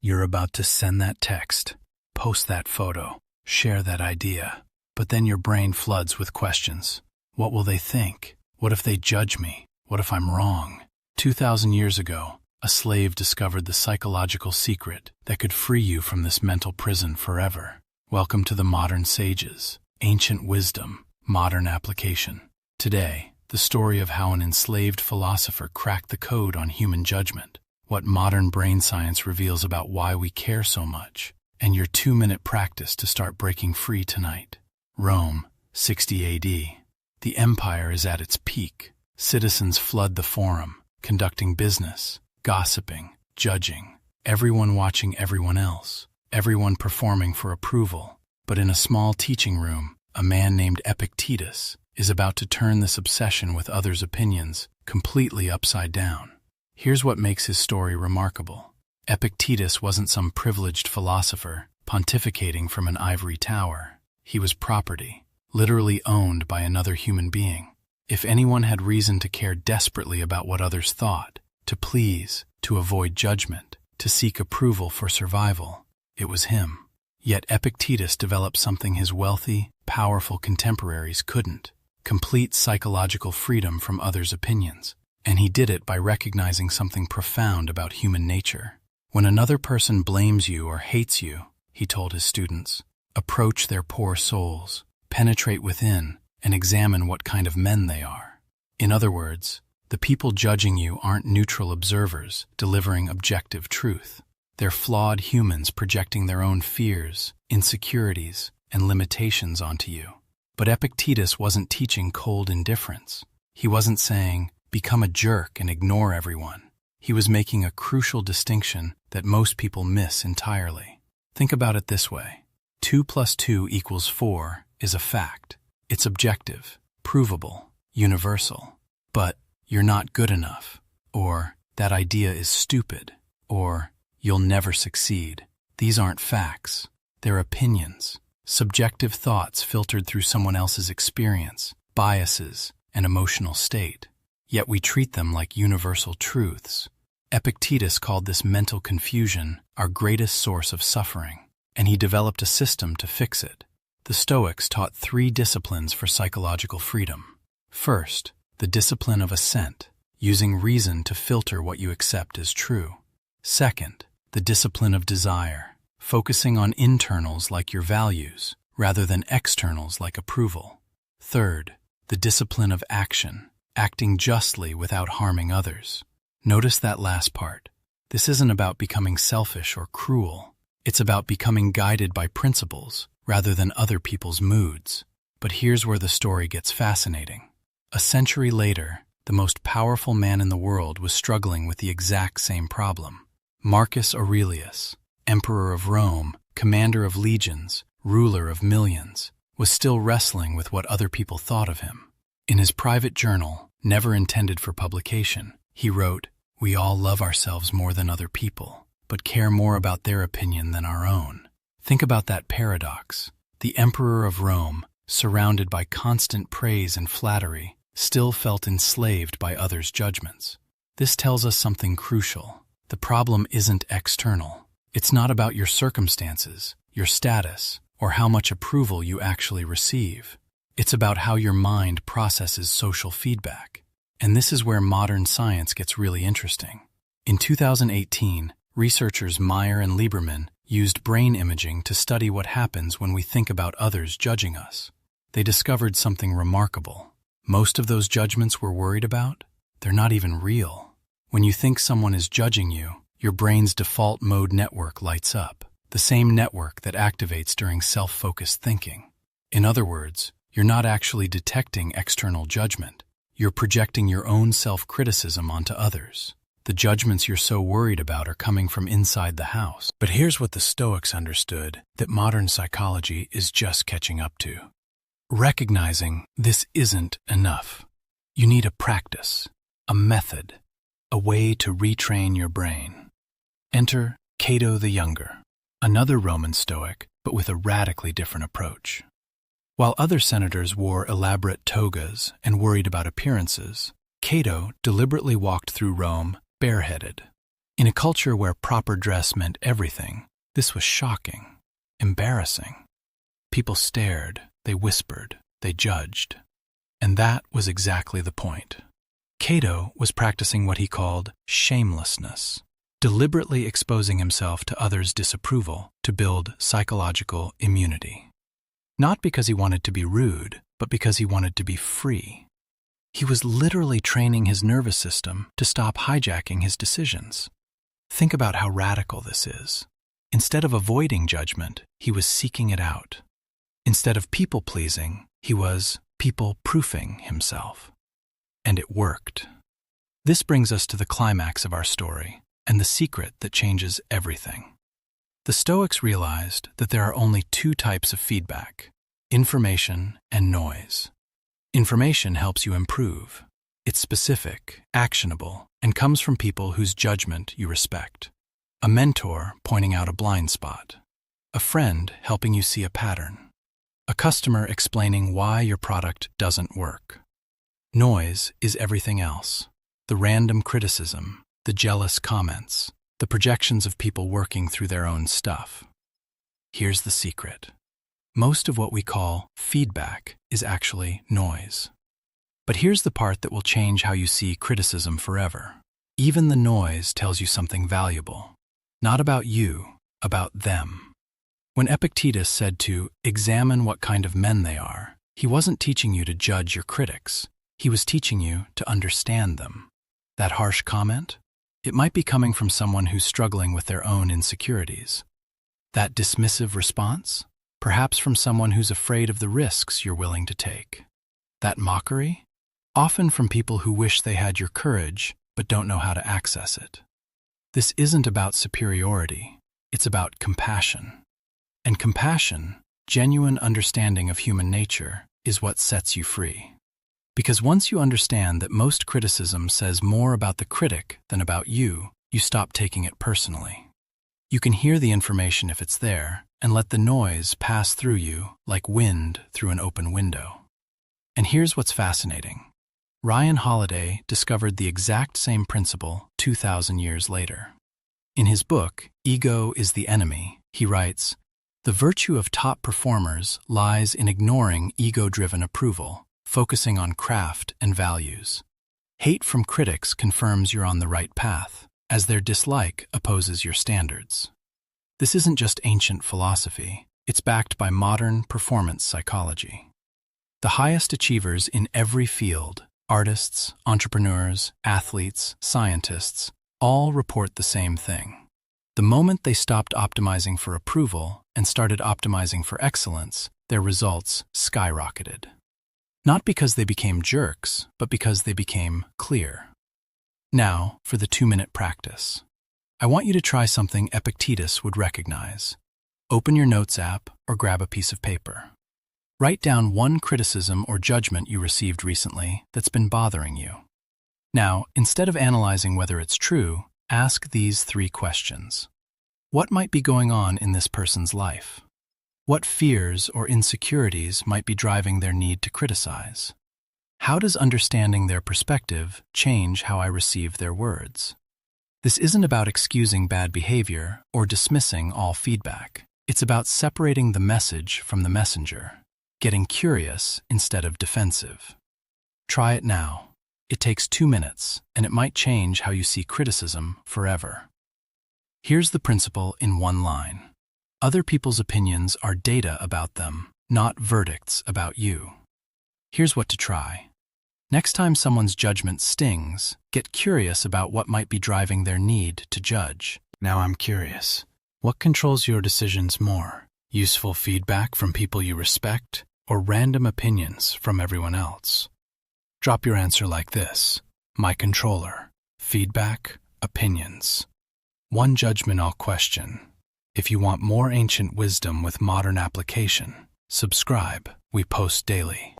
You're about to send that text, post that photo, share that idea. But then your brain floods with questions. What will they think? What if they judge me? What if I'm wrong? 2,000 years ago, a slave discovered the psychological secret that could free you from this mental prison forever. Welcome to the modern sages. Ancient wisdom, modern application. Today, the story of how an enslaved philosopher cracked the code on human judgment, what modern brain science reveals about why we care so much, and your 2-minute practice to start breaking free tonight. Rome, 60 AD. The empire is at its peak. Citizens flood the forum, conducting business, gossiping, judging, everyone watching everyone else, everyone performing for approval. But in a small teaching room, a man named Epictetus is about to turn this obsession with others' opinions completely upside down. Here's what makes his story remarkable. Epictetus wasn't some privileged philosopher pontificating from an ivory tower. He was property, literally owned by another human being. If anyone had reason to care desperately about what others thought, to please, to avoid judgment, to seek approval for survival, it was him. Yet Epictetus developed something his wealthy, powerful contemporaries couldn't: complete psychological freedom from others' opinions. And he did it by recognizing something profound about human nature. When another person blames you or hates you, he told his students, approach their poor souls, penetrate within, and examine what kind of men they are. In other words, the people judging you aren't neutral observers delivering objective truth. They're flawed humans projecting their own fears, insecurities, and limitations onto you. But Epictetus wasn't teaching cold indifference. He wasn't saying, become a jerk and ignore everyone. He was making a crucial distinction that most people miss entirely. Think about it this way. 2 + 2 = 4 is a fact. It's objective, provable, universal. But you're not good enough, or that idea is stupid, or you'll never succeed. These aren't facts. They're opinions, subjective thoughts filtered through someone else's experience, biases, and emotional state. Yet we treat them like universal truths. Epictetus called this mental confusion our greatest source of suffering, and he developed a system to fix it. The Stoics taught 3 disciplines for psychological freedom. First, the discipline of assent, using reason to filter what you accept as true. Second, the discipline of desire, focusing on internals like your values, rather than externals like approval. Third, the discipline of action, acting justly without harming others. Notice that last part. This isn't about becoming selfish or cruel. It's about becoming guided by principles rather than other people's moods. But here's where the story gets fascinating. A century later, the most powerful man in the world was struggling with the exact same problem. Marcus Aurelius, emperor of Rome, commander of legions, ruler of millions, was still wrestling with what other people thought of him. In his private journal, never intended for publication, he wrote, "We all love ourselves more than other people, but care more about their opinion than our own." Think about that paradox. The emperor of Rome, surrounded by constant praise and flattery, still felt enslaved by others' judgments. This tells us something crucial. The problem isn't external. It's not about your circumstances, your status, or how much approval you actually receive. It's about how your mind processes social feedback. And this is where modern science gets really interesting. In 2018, researchers Meyer and Lieberman used brain imaging to study what happens when we think about others judging us. They discovered something remarkable. Most of those judgments we're worried about, they're not even real. When you think someone is judging you, your brain's default mode network lights up, the same network that activates during self-focused thinking. In other words, you're not actually detecting external judgment. You're projecting your own self-criticism onto others. The judgments you're so worried about are coming from inside the house. But here's what the Stoics understood that modern psychology is just catching up to. Recognizing this isn't enough. You need a practice, a method, a way to retrain your brain. Enter Cato the Younger, another Roman Stoic, but with a radically different approach. While other senators wore elaborate togas and worried about appearances, Cato deliberately walked through Rome bareheaded. In a culture where proper dress meant everything, this was shocking, embarrassing. People stared, they whispered, they judged. And that was exactly the point. Cato was practicing what he called shamelessness, deliberately exposing himself to others' disapproval to build psychological immunity. Not because he wanted to be rude, but because he wanted to be free. He was literally training his nervous system to stop hijacking his decisions. Think about how radical this is. Instead of avoiding judgment, he was seeking it out. Instead of people-pleasing, he was people-proofing himself. And it worked. This brings us to the climax of our story and the secret that changes everything. The Stoics realized that there are only two types of feedback: information and noise. Information helps you improve. It's specific, actionable, and comes from people whose judgment you respect. A mentor pointing out a blind spot. A friend helping you see a pattern. A customer explaining why your product doesn't work. Noise is everything else. The random criticism, the jealous comments, the projections of people working through their own stuff. Here's the secret. Most of what we call feedback is actually noise. But here's the part that will change how you see criticism forever. Even the noise tells you something valuable. Not about you, about them. When Epictetus said to examine what kind of men they are, he wasn't teaching you to judge your critics. He was teaching you to understand them. That harsh comment? It might be coming from someone who's struggling with their own insecurities. That dismissive response? Perhaps from someone who's afraid of the risks you're willing to take. That mockery? Often from people who wish they had your courage, but don't know how to access it. This isn't about superiority. It's about compassion. And compassion, genuine understanding of human nature, is what sets you free. Because once you understand that most criticism says more about the critic than about you, you stop taking it personally. You can hear the information if it's there, and let the noise pass through you like wind through an open window. And here's what's fascinating. Ryan Holiday discovered the exact same principle 2,000 years later. In his book, Ego is the Enemy, he writes, "The virtue of top performers lies in ignoring ego-driven approval, focusing on craft and values. Hate from critics confirms you're on the right path, as their dislike opposes your standards." This isn't just ancient philosophy, it's backed by modern performance psychology. The highest achievers in every field, artists, entrepreneurs, athletes, scientists, all report the same thing. The moment they stopped optimizing for approval and started optimizing for excellence, their results skyrocketed. Not because they became jerks, but because they became clear. Now, for the 2-minute practice. I want you to try something Epictetus would recognize. Open your notes app or grab a piece of paper. Write down one criticism or judgment you received recently that's been bothering you. Now, instead of analyzing whether it's true, ask these 3 questions. What might be going on in this person's life? What fears or insecurities might be driving their need to criticize? How does understanding their perspective change how I receive their words? This isn't about excusing bad behavior or dismissing all feedback. It's about separating the message from the messenger, getting curious instead of defensive. Try it now. It takes 2 minutes, and it might change how you see criticism forever. Here's the principle in one line. Other people's opinions are data about them, not verdicts about you. Here's what to try. Next time someone's judgment stings, get curious about what might be driving their need to judge. Now I'm curious. What controls your decisions more? Useful feedback from people you respect, or random opinions from everyone else? Drop your answer like this. My controller. Feedback, opinions. One judgment I'll question. If you want more ancient wisdom with modern application, subscribe. We post daily.